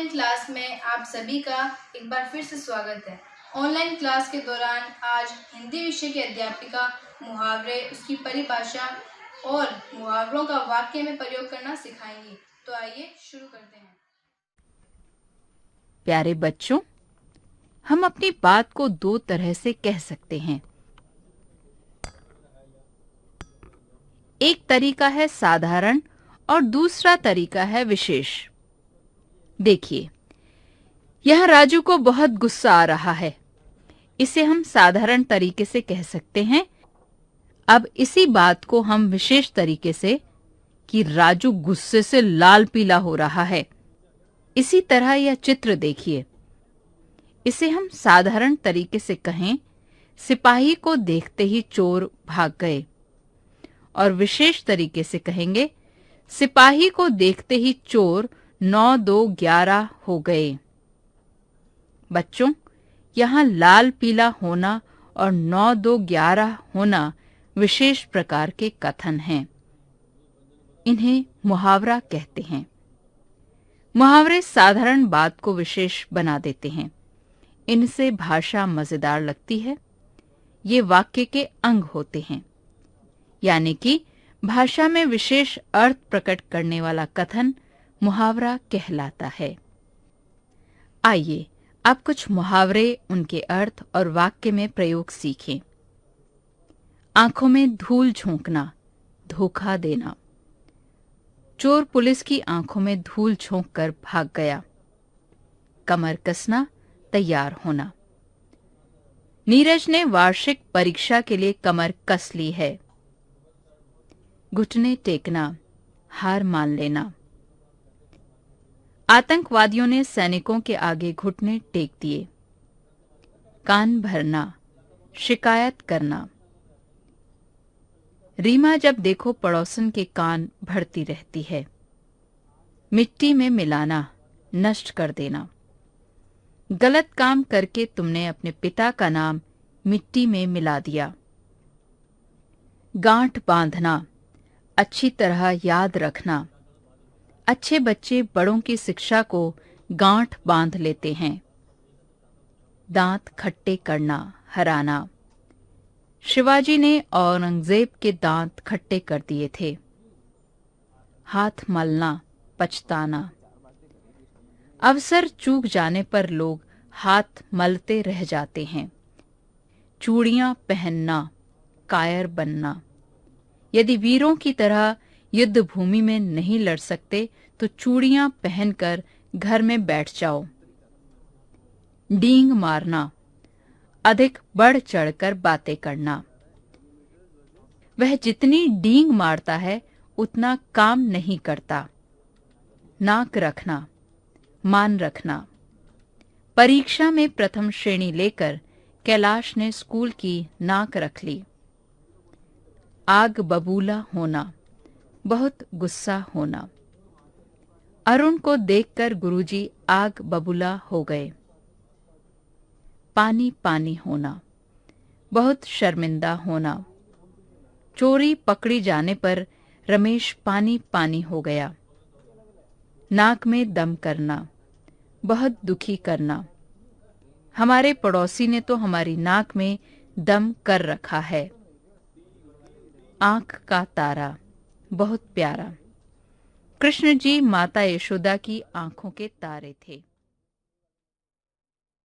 Online class में आप सभी का एक बार फिर से स्वागत है। ऑनलाइन क्लास के दौरान आज हिंदी विषय की अध्यापिका मुहावरे, उसकी परिभाषा और मुहावरों का वाक्य में प्रयोग करना सिखाएंगी। तो आइए शुरू करते हैं। प्यारे बच्चों, हम अपनी बात को दो तरह से कह सकते हैं। एक तरीका है साधारण और दूसरा तरीका है विशेष। देखिए, यह राजू को बहुत गुस्सा आ रहा है। इसे हम साधारण तरीके से कह सकते हैं। अब इसी बात को हम विशेष तरीके से कि राजू गुस्से से लाल पीला हो रहा है। इसी तरह यह चित्र देखिए। इसे हम साधारण तरीके से कहें, सिपाही को देखते ही चोर भाग गए, और विशेष तरीके से कहेंगे, सिपाही को देखते ही चोर 9-2-11 हो गए। बच्चों, यहाँ लाल पीला होना और 9-2-11 होना विशेष प्रकार के कथन हैं। इन्हें मुहावरा कहते हैं। मुहावरे साधारण बात को विशेष बना देते हैं। इनसे भाषा मजेदार लगती है। ये वाक्य के अंग होते हैं, यानी कि भाषा में विशेष अर्थ प्रकट करने वाला कथन मुहावरा कहलाता है। आइए अब कुछ मुहावरे, उनके अर्थ और वाक्य में प्रयोग सीखें। आंखों में धूल झोंकना, धोखा देना। चोर पुलिस की आंखों में धूल झोंककर भाग गया। कमर कसना, तैयार होना। नीरज ने वार्षिक परीक्षा के लिए कमर कस ली है। घुटने टेकना, हार मान लेना। आतंकवादियों ने सैनिकों के आगे घुटने टेक दिए। कान भरना, शिकायत करना। रीमा जब देखो पड़ोसन के कान भरती रहती है। मिट्टी में मिलाना, नष्ट कर देना। गलत काम करके तुमने अपने पिता का नाम मिट्टी में मिला दिया। गांठ बांधना, अच्छी तरह याद रखना। अच्छे बच्चे बड़ों की शिक्षा को गांठ बांध लेते हैं। दांत खट्टे करना, हराना। शिवाजी ने औरंगजेब के दांत खट्टे कर दिए थे। हाथ मलना, पछताना। अवसर चूक जाने पर लोग हाथ मलते रह जाते हैं। चूड़ियां पहनना, कायर बनना। यदि वीरों की तरह युद्ध भूमि में नहीं लड़ सकते तो चूड़ियां पहनकर घर में बैठ जाओ। डींग मारना, अधिक बढ़ चढ़कर बातें करना। वह जितनी डींग मारता है उतना काम नहीं करता। नाक रखना, मान रखना। परीक्षा में प्रथम श्रेणी लेकर कैलाश ने स्कूल की नाक रख ली। आग बबूला होना, बहुत गुस्सा होना। अरुण को देखकर गुरुजी आग बबूला हो गए। पानी पानी होना, बहुत शर्मिंदा होना। चोरी पकड़ी जाने पर रमेश पानी पानी हो गया। नाक में दम करना, बहुत दुखी करना। हमारे पड़ोसी ने तो हमारी नाक में दम कर रखा है। आंख का तारा, बहुत प्यारा। कृष्ण जी माता यशोदा की आंखों के तारे थे।